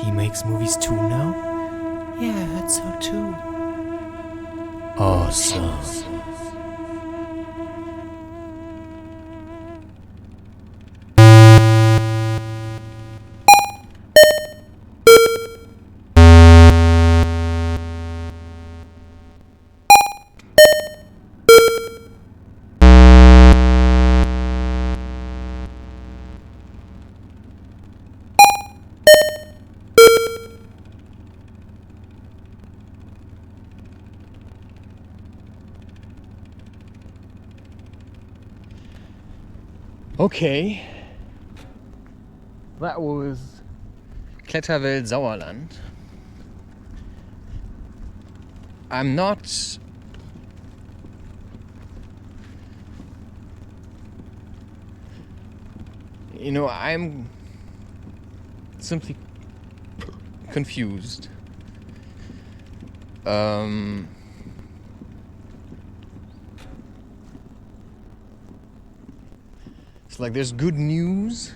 he makes movies too now? Yeah, I heard so too. Awesome. Okay. That was Kletterwelt Sauerland. I'm not I'm simply confused. It's like there's good news.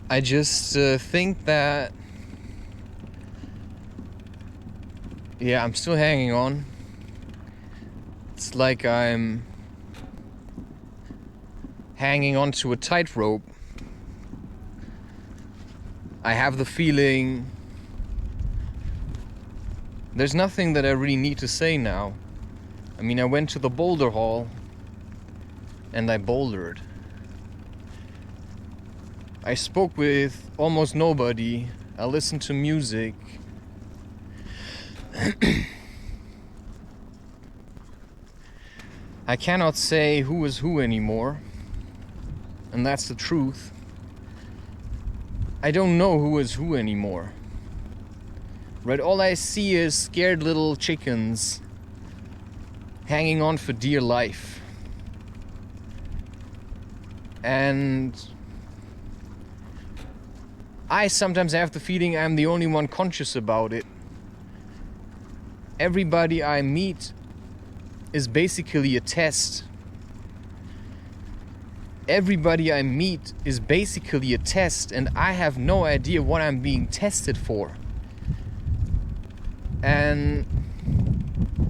I just think that, yeah, I'm still hanging on. It's like I'm hanging on to a tightrope. I have the feeling there's nothing that I really need to say now. I mean, I went to the boulder hall and I bouldered. I spoke with almost nobody. I listened to music. I cannot say who is who anymore, and that's the truth. I don't know who is who anymore. Right, all I see is scared little chickens hanging on for dear life. And I sometimes have the feeling I'm the only one conscious about it. Everybody I meet is basically a test. Everybody I meet is basically a test, and I have no idea what I'm being tested for. And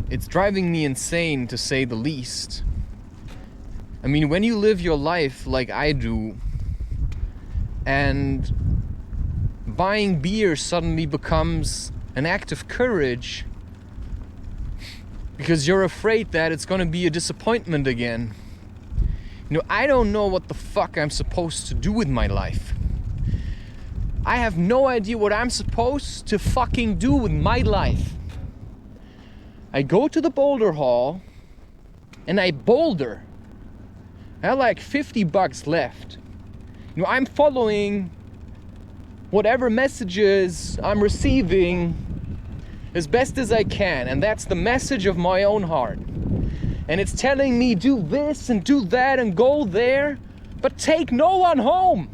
it's driving me insane, to say the least. I mean, when you live your life like I do, and buying beer suddenly becomes an act of courage because you're afraid that it's gonna be a disappointment again. I don't know what the fuck I'm supposed to do with my life. I have no idea what I'm supposed to fucking do with my life. I go to the boulder hall and I boulder. I have like $50 left. I'm following whatever messages I'm receiving as best as I can, and that's the message of my own heart. And it's telling me do this and do that and go there, but take no one home.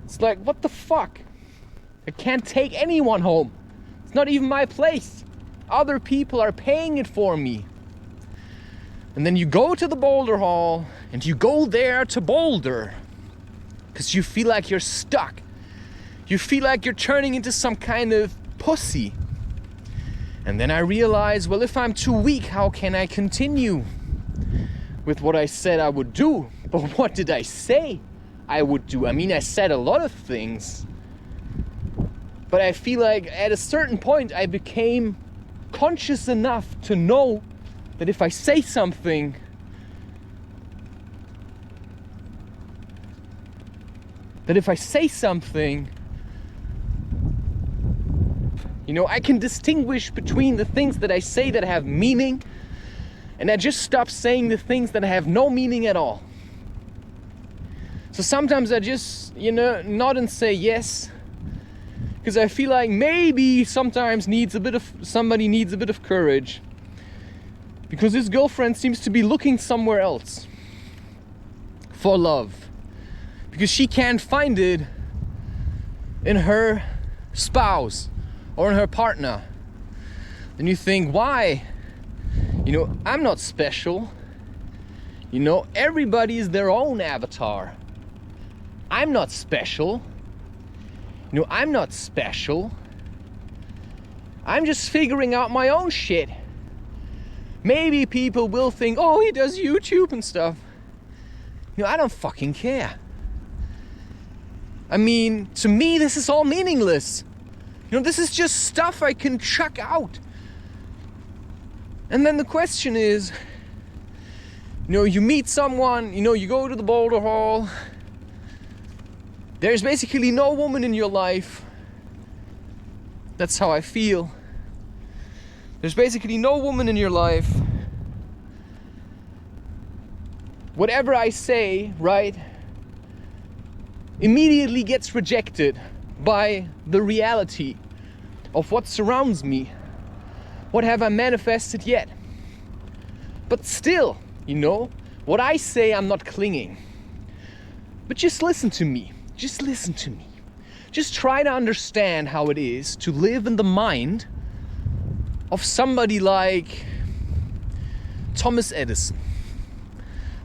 It's like, what the fuck? I can't take anyone home. It's not even my place. Other people are paying it for me. And then you go to the boulder hall and you go there to boulder because you feel like you're stuck. You feel like you're turning into some kind of pussy. And then I realize, well, if I'm too weak, how can I continue with what I said I would do? But what did I say I would do? I mean, I said a lot of things. But I feel like at a certain point, I became conscious enough to know that if I say something, I can distinguish between the things that I say that have meaning, and I just stop saying the things that have no meaning at all. So sometimes I just, nod and say yes, because I feel like maybe sometimes somebody needs a bit of courage, because his girlfriend seems to be looking somewhere else for love, because she can't find it in her spouse or in her partner. Then you think, why You know, I'm not special. You know, everybody is their own avatar. I'm not special. You know, I'm not special. I'm just figuring out my own shit. Maybe people will think, oh, he does YouTube and stuff. You know, I don't fucking care. I mean, to me, this is all meaningless. You know, this is just stuff I can chuck out. And then the question is, you know, you meet someone, you know, you go to the boulder hall. There's basically no woman in your life. That's how I feel. There's basically no woman in your life. Whatever I say, right, immediately gets rejected by the reality of what surrounds me. What have I manifested yet? But still, you know, what I say, I'm not clinging. But just listen to me. Just listen to me. Just try to understand how it is to live in the mind of somebody like Thomas Edison.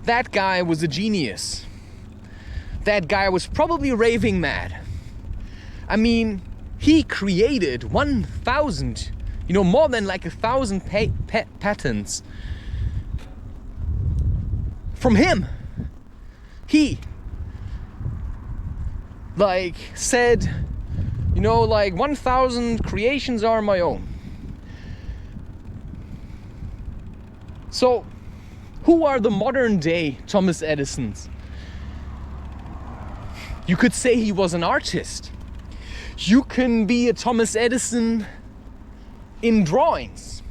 That guy was a genius. That guy was probably raving mad. I mean, he created 1,000, you know, more than like 1,000 patents. From him, he like said, you know, like 1,000 creations are my own. So, who are the modern day Thomas Edisons? You could say he was an artist. You can be a Thomas Edison in drawings.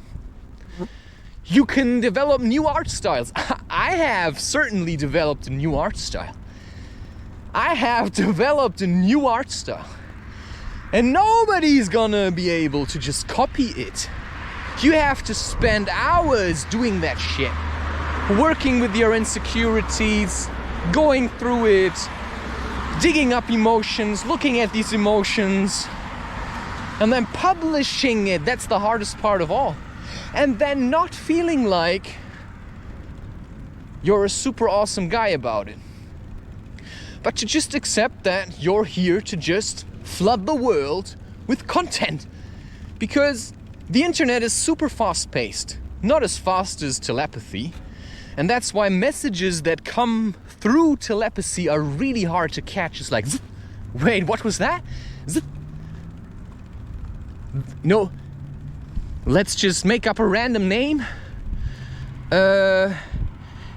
You can develop new art styles. I have certainly developed a new art style. I have developed a new art style. And nobody's gonna be able to just copy it. You have to spend hours doing that shit. Working with your insecurities, going through it, digging up emotions, looking at these emotions, and then publishing it. That's the hardest part of all. And then not feeling like you're a super awesome guy about it. But to just accept that you're here to just flood the world with content. Because the internet is super fast-paced, not as fast as telepathy. And that's why messages that come through telepathy are really hard to catch. It's like, wait, what was that? No, let's just make up a random name.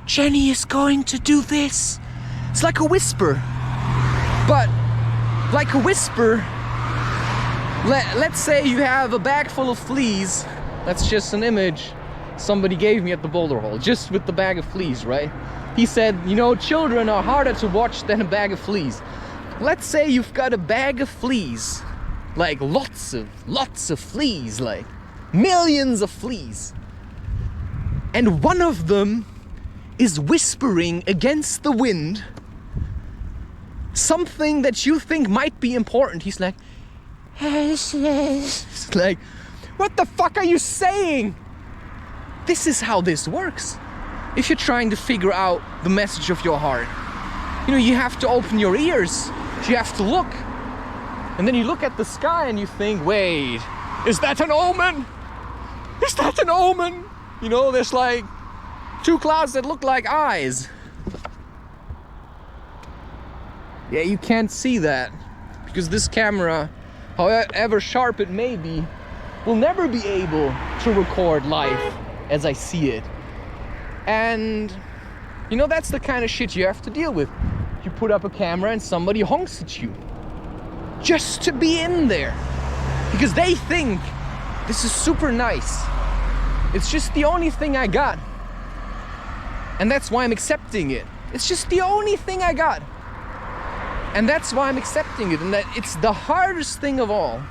Jenny is going to do this. It's like a whisper. But like a whisper, let's say you have a bag full of fleas. That's just an image somebody gave me at the boulder hole, just with the bag of fleas, right? He said, you know, children are harder to watch than a bag of fleas. Let's say you've got a bag of fleas, like lots of fleas, like millions of fleas. And one of them is whispering against the wind something that you think might be important. He's like, it's like, what the fuck are you saying? This is how this works. If you're trying to figure out the message of your heart, you know, you have to open your ears. You have to look. And then you look at the sky and you think, wait, is that an omen? Is that an omen? You know, there's like 2 clouds that look like eyes. Yeah, you can't see that because this camera, however sharp it may be, will never be able to record life as I see it. And you know, that's the kind of shit you have to deal with. You put up a camera and somebody honks at you just to be in there because they think this is super nice. It's just the only thing I got, and that's why I'm accepting it. It's just the only thing I got, and that's why I'm accepting it. And that it's the hardest thing of all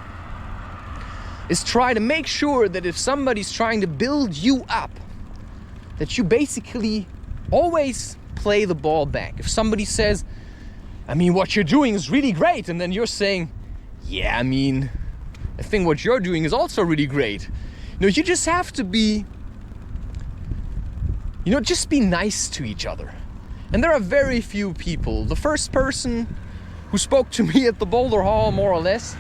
is try to make sure that if somebody's trying to build you up, that you basically always play the ball back. If somebody says, I mean, what you're doing is really great, and then you're saying, yeah, I mean, I think what you're doing is also really great. No, you just have to be You know, just be nice to each other. And there are very few people. The first person who spoke to me at the Boulder Hall, more or less,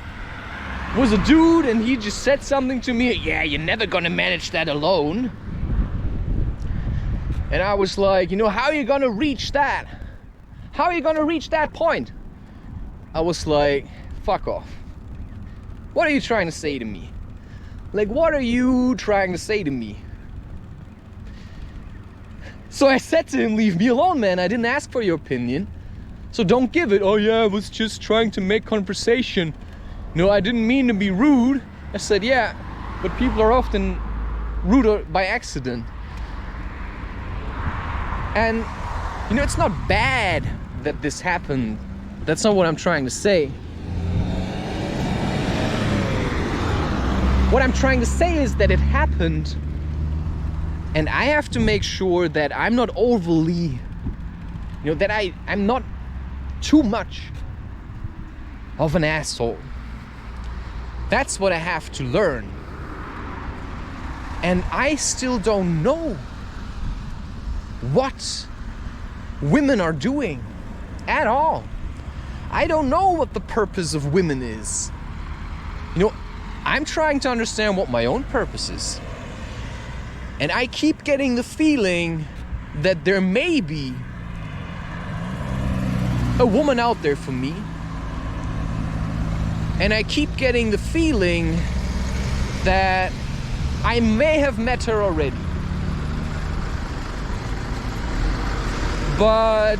was a dude, and he just said something to me. Yeah, you're never gonna manage that alone. And I was like, you know, how are you gonna reach that? How are you gonna reach that point? I was like, fuck off. What are you trying to say to me? Like, what are you trying to say to me? So I said to him, leave me alone, man. I didn't ask for your opinion. So don't give it. Oh yeah, I was just trying to make conversation. No, I didn't mean to be rude. I said, yeah, but people are often rude by accident. And, you know, it's not bad that this happened. That's not what I'm trying to say. What I'm trying to say is that it happened, and I have to make sure that I'm not overly, you know, that I'm not too much of an asshole. That's what I have to learn. And I still don't know what women are doing at all. I don't know what the purpose of women is. You know, I'm trying to understand what my own purpose is. And I keep getting the feeling that there may be a woman out there for me. And I keep getting the feeling that I may have met her already. But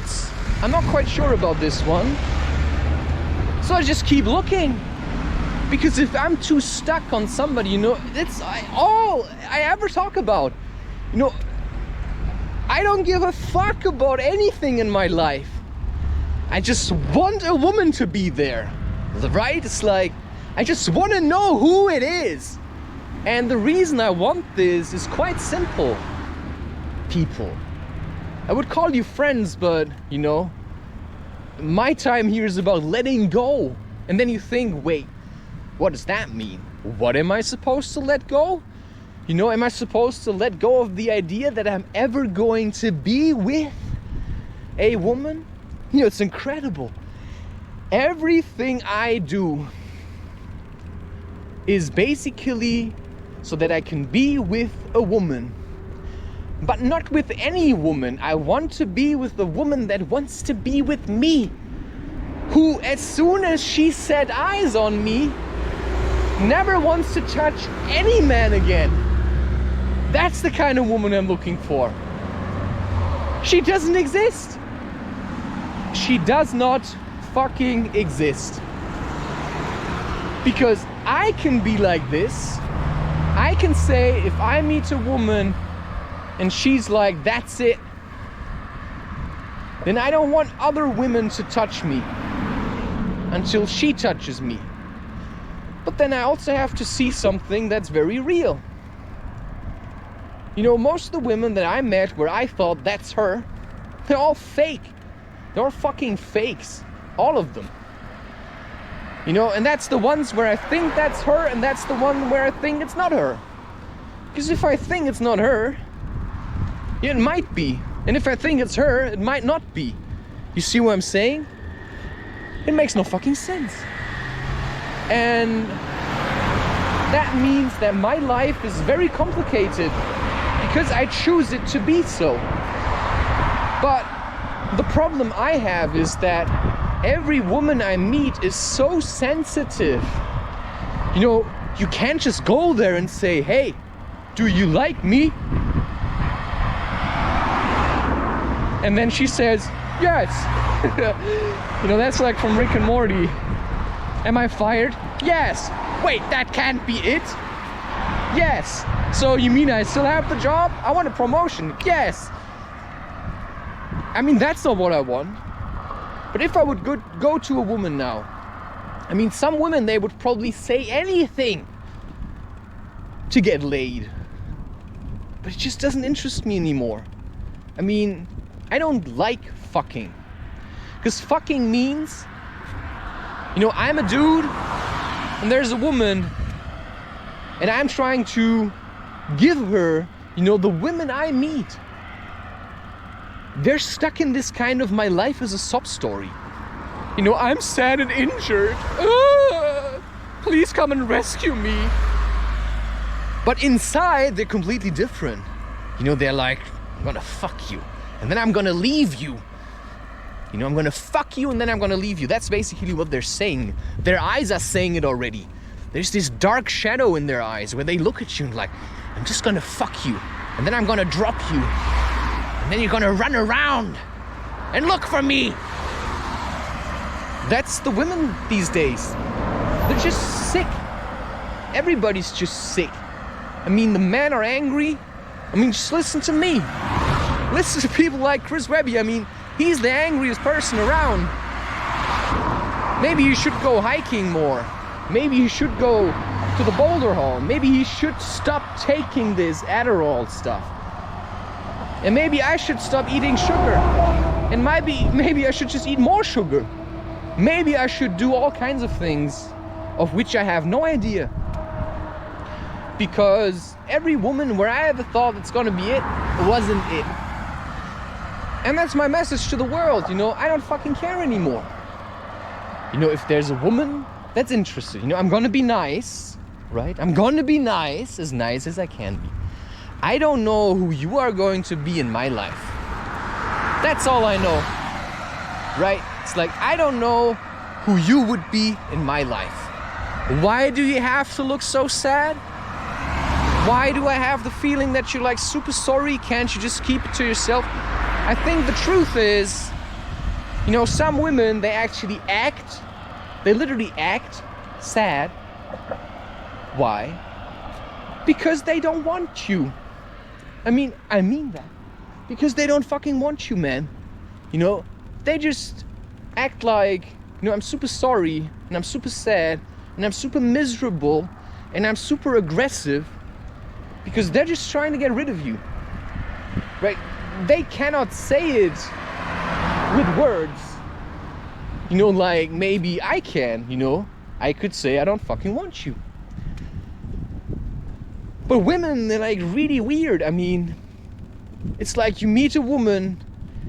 I'm not quite sure about this one. So I just keep looking. Because if I'm too stuck on somebody, you know, it's all I ever talk about. You know, I don't give a fuck about anything in my life. I just want a woman to be there, right? It's like, I just want to know who it is. And the reason I want this is quite simple. People. I would call you friends, but, you know, my time here is about letting go. And then you think, wait, what does that mean? What am I supposed to let go? You know, am I supposed to let go of the idea that I'm ever going to be with a woman? You know, it's incredible. Everything I do is basically so that I can be with a woman. But not with any woman. I want to be with the woman that wants to be with me. Who, as soon as she set eyes on me, never wants to touch any man again. That's the kind of woman I'm looking for. She doesn't exist. She does not fucking exist. Because I can be like this. I can say, if I meet a woman and she's like, that's it, then I don't want other women to touch me until she touches me. But then I also have to see something that's very real. You know, most of the women that I met where I thought that's her, they're all fake. They're all fucking fakes. All of them. You know, and that's the ones where I think that's her, and that's the one where I think it's not her. Because if I think it's not her, it might be. And if I think it's her, it might not be. You see what I'm saying? It makes no fucking sense. And that means that my life is very complicated because I choose it to be so. But the problem I have is that every woman I meet is so sensitive. You know, you can't just go there and say, hey, do you like me? And then she says, yes. You know, that's like from Rick and Morty. Am I fired? Yes. Wait, that can't be it. Yes. So you mean I still have the job? I want a promotion. Yes. I mean, that's not what I want. But if I would go to a woman now, I mean, some women, they would probably say anything to get laid. But it just doesn't interest me anymore. I mean, I don't like fucking. Because fucking means, you know, I'm a dude and there's a woman and I'm trying to give her, you know, the women I meet, they're stuck in this kind of my life is a sob story. You know, I'm sad and injured. Please come and rescue me. But inside, they're completely different. You know, they're like, I'm gonna fuck you, and then I'm gonna leave you. You know, I'm gonna fuck you, and then I'm gonna leave you. That's basically what they're saying. Their eyes are saying it already. There's this dark shadow in their eyes where they look at you and like, I'm just gonna fuck you, and then I'm gonna drop you, and then you're gonna run around and look for me. That's the women these days. They're just sick. Everybody's just sick. I mean, the men are angry. I mean, just listen to me. Listen to people like Chris Webby. I mean, he's the angriest person around. Maybe you should go hiking more. Maybe you should go to the boulder hall. Maybe he should stop taking this Adderall stuff. And maybe I should stop eating sugar. And maybe I should just eat more sugar. Maybe I should do all kinds of things of which I have no idea. Because every woman where I ever thought it's gonna be it, wasn't it. And that's my message to the world, you know, I don't fucking care anymore. You know, if there's a woman that's interested, you know, I'm gonna be nice, right? I'm gonna be nice as I can be. I don't know who you are going to be in my life. That's all I know, right? It's like, I don't know who you would be in my life. Why do you have to look so sad? Why do I have the feeling that you're like super sorry? Can't you just keep it to yourself? I think the truth is, you know, some women, they literally act sad. Why? Because they don't want you. I mean that. Because they don't fucking want you, man. You know, they just act like, you know, I'm super sorry, and I'm super sad, and I'm super miserable, and I'm super aggressive, because they're just trying to get rid of you, right? They cannot say it with words, you know, like maybe I can, you know, I could say I don't fucking want you. But women, they're like really weird. I mean, it's like you meet a woman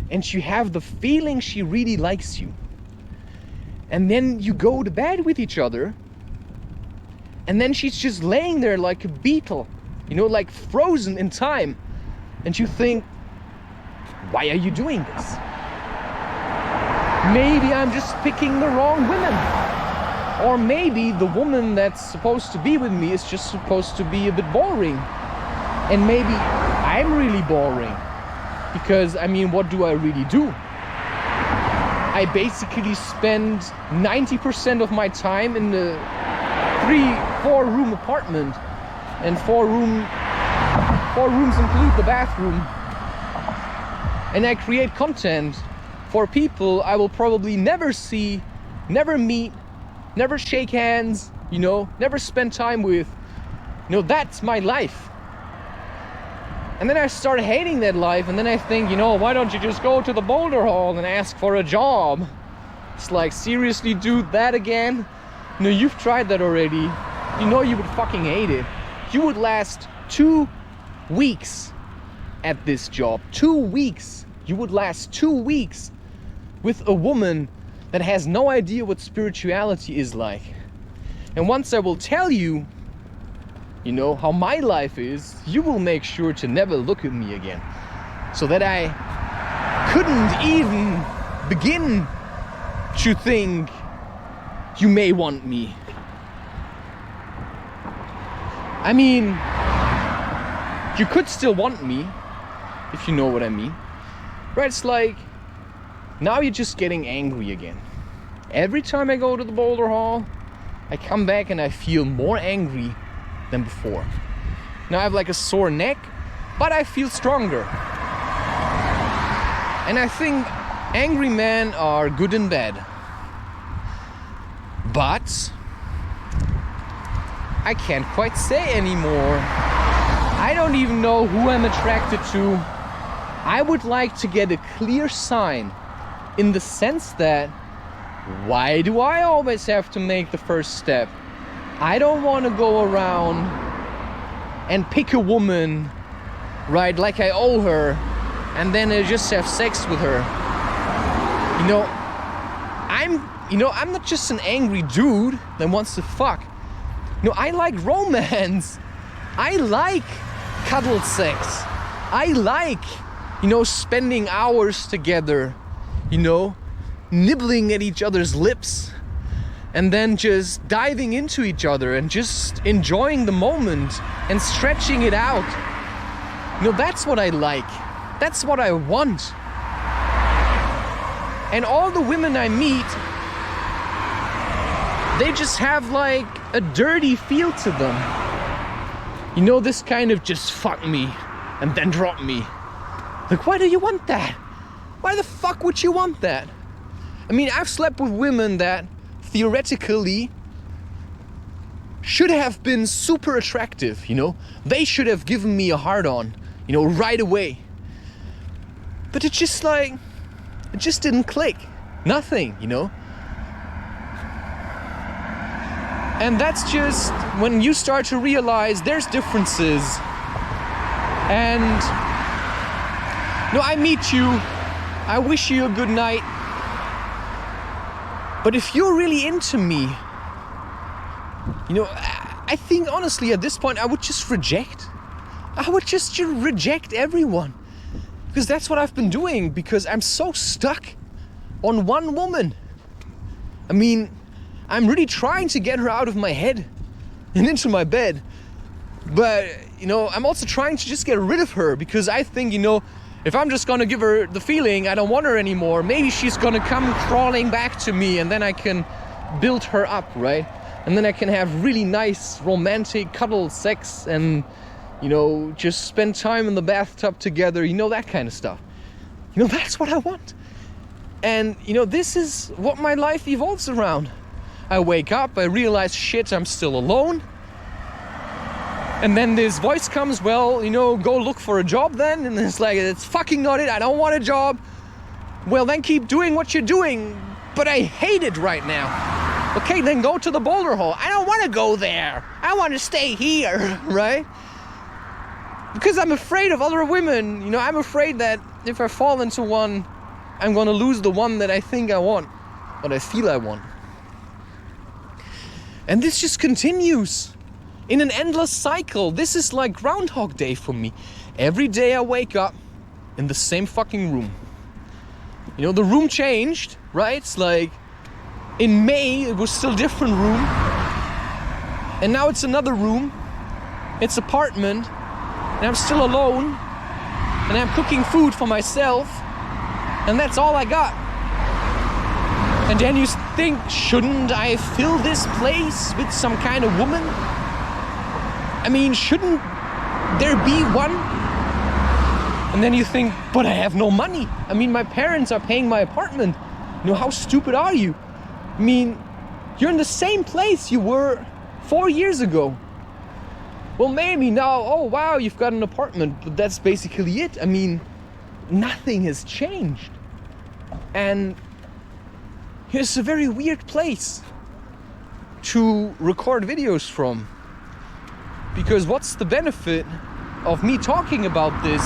and you have the feeling she really likes you. And then you go to bed with each other, and then she's just laying there like a beetle, you know, like frozen in time. And you think, why are you doing this? Maybe I'm just picking the wrong women. Or maybe the woman that's supposed to be with me is just supposed to be a bit boring. And maybe I'm really boring. Because, I mean, what do I really do? I basically spend 90% of my time in the 3-4 room apartment, and 4 rooms include the bathroom, and I create content for people I will probably never see, never meet, never shake hands, you know, never spend time with. You know, that's my life. And then I start hating that life, and then I think, you know, why don't you just go to the boulder hall and ask for a job? It's like, seriously, dude, that again? You know, you've tried that already. You know you would fucking hate it. You would last 2 weeks at this job. 2 weeks. You would last 2 weeks with a woman that has no idea what spirituality is like. And once I will tell you, you know, how my life is, you will make sure to never look at me again. So that I couldn't even begin to think you may want me. I mean, you could still want me, if you know what I mean. Right, it's like, now you're just getting angry again. Every time I go to the boulder hall, I come back and I feel more angry than before. Now I have like a sore neck, but I feel stronger. And I think angry men are good in bed. But I can't quite say anymore. I don't even know who I'm attracted to. I would like to get a clear sign, in the sense that, why do I always have to make the first step? I don't want to go around and pick a woman, right, like I owe her, and then I just have sex with her. You know, I'm not just an angry dude that wants to fuck. You know, I like romance. I like cuddled sex. I like, you know, spending hours together, you know, nibbling at each other's lips, and then just diving into each other and just enjoying the moment and stretching it out. You know, that's what I like. That's what I want. And all the women I meet, they just have like a dirty feel to them. You know, this kind of just fuck me and then drop me. Like, why do you want that? Why the fuck would you want that? I mean, I've slept with women that theoretically should have been super attractive, you know? They should have given me a hard-on, you know, right away. But it just didn't click. Nothing, you know? And that's just when you start to realize there's differences. And, you know, I meet you, I wish you a good night. But if you're really into me, you know, I think honestly at this point I would just reject. I would just reject everyone. Because that's what I've been doing, because I'm so stuck on one woman. I mean, I'm really trying to get her out of my head and into my bed. But, you know, I'm also trying to just get rid of her, because I think, you know, if I'm just gonna give her the feeling I don't want her anymore, maybe she's gonna come crawling back to me, and then I can build her up, right? And then I can have really nice romantic cuddle sex and, you know, just spend time in the bathtub together, you know, that kind of stuff. You know, that's what I want. And, you know, this is what my life evolves around. I wake up, I realize, shit, I'm still alone. And then this voice comes, well, you know, go look for a job then. And it's like, it's fucking not it, I don't want a job. Well, then keep doing what you're doing, but I hate it right now. Okay, then go to the boulder hole. I don't want to go there. I want to stay here, right? Because I'm afraid of other women. You know, I'm afraid that if I fall into one, I'm gonna lose the one that I think I want, what I feel I want. And this just continues in an endless cycle. This is like Groundhog Day for me. Every day I wake up in the same fucking room. You know, the room changed, right? It's like in May it was still a different room, and now it's another room. It's apartment, and I'm still alone, and I'm cooking food for myself, and that's all I got. And then you think, shouldn't I fill this place with some kind of woman? I mean, shouldn't there be one? And then you think, but I have no money. I mean, my parents are paying my apartment. You know, how stupid are you? I mean, you're in the same place you were 4 years ago. Well, maybe now, oh wow, you've got an apartment, but that's basically it. I mean, nothing has changed. And it's a very weird place to record videos from. Because what's the benefit of me talking about this?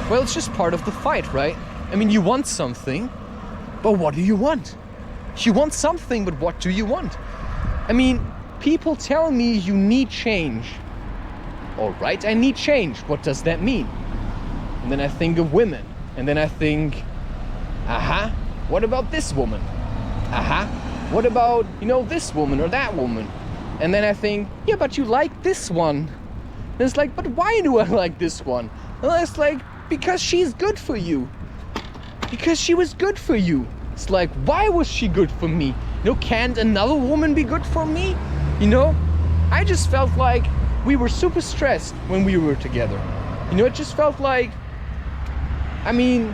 Well, it's just part of the fight, right? I mean, you want something, but what do you want? You want something, but what do you want? I mean, people tell me you need change. All right, I need change. What does that mean? And then I think of women. And then I think, aha, what about this woman? Aha, what about, you know, this woman or that woman? And then I think, yeah, but you like this one. And it's like, but why do I like this one? And it's like, because she's good for you. Because she was good for you. It's like, why was she good for me? You know, can't another woman be good for me? You know, I just felt like we were super stressed when we were together. You know, it just felt like, I mean,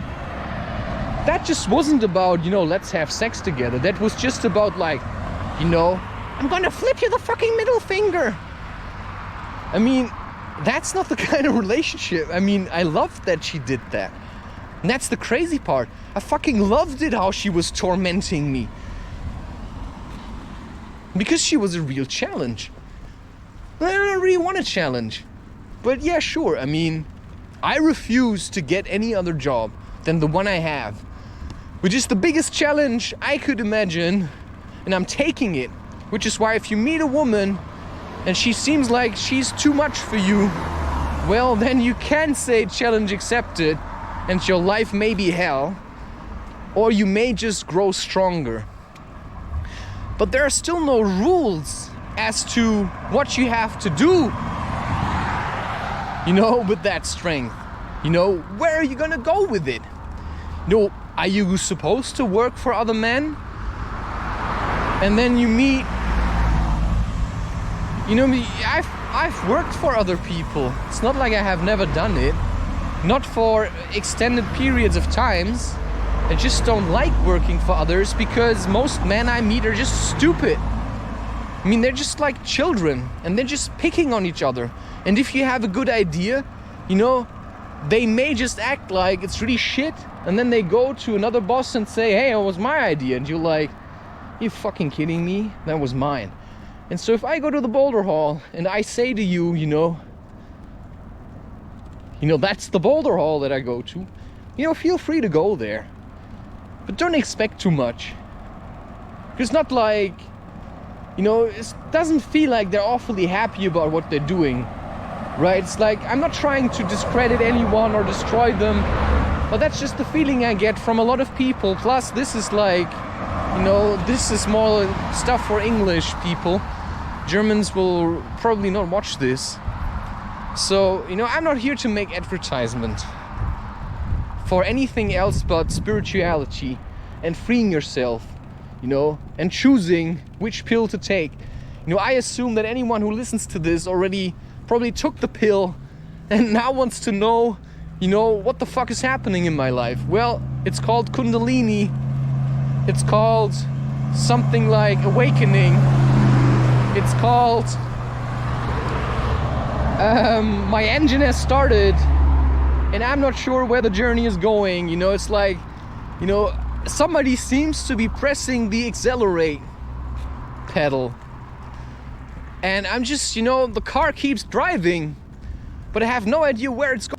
that just wasn't about, you know, let's have sex together. That was just about like, you know, I'm gonna flip you the fucking middle finger. I mean, that's not the kind of relationship. I mean, I loved that she did that. And that's the crazy part. I fucking loved it how she was tormenting me. Because she was a real challenge. I don't really want a challenge. But yeah, sure. I mean, I refuse to get any other job than the one I have, which is the biggest challenge I could imagine, and I'm taking it. Which is why if you meet a woman and she seems like she's too much for you, well, then you can say challenge accepted, and your life may be hell, or you may just grow stronger. But there are still no rules as to what you have to do, with that strength. Where are you gonna go with it? Are you supposed to work for other men? And then you meet, I've worked for other people. It's not like I have never done it. Not for extended periods of times. I just don't like working for others because most men I meet are just stupid. They're just like children and they're just picking on each other. And if you have a good idea, they may just act like it's really shit, and then they go to another boss and say, hey, it was my idea. And you're like, you fucking kidding me? That was mine. And so if I go to the boulder hall and I say to you, that's the boulder hall that I go to, feel free to go there. But don't expect too much. It's not like, it doesn't feel like they're awfully happy about what they're doing, right? It's like, I'm not trying to discredit anyone or destroy them, but that's just the feeling I get from a lot of people. Plus, this is like, this is more stuff for English people. Germans will probably not watch this. So, I'm not here to make advertisement for anything else but spirituality and freeing yourself, and choosing which pill to take. I assume that anyone who listens to this already probably took the pill and now wants to know, what the fuck is happening in my life. Well, it's called Kundalini. It's called something like awakening. It's called my engine has started and I'm not sure where the journey is going. It's like, somebody seems to be pressing the accelerate pedal. And I'm just, the car keeps driving, but I have no idea where it's going.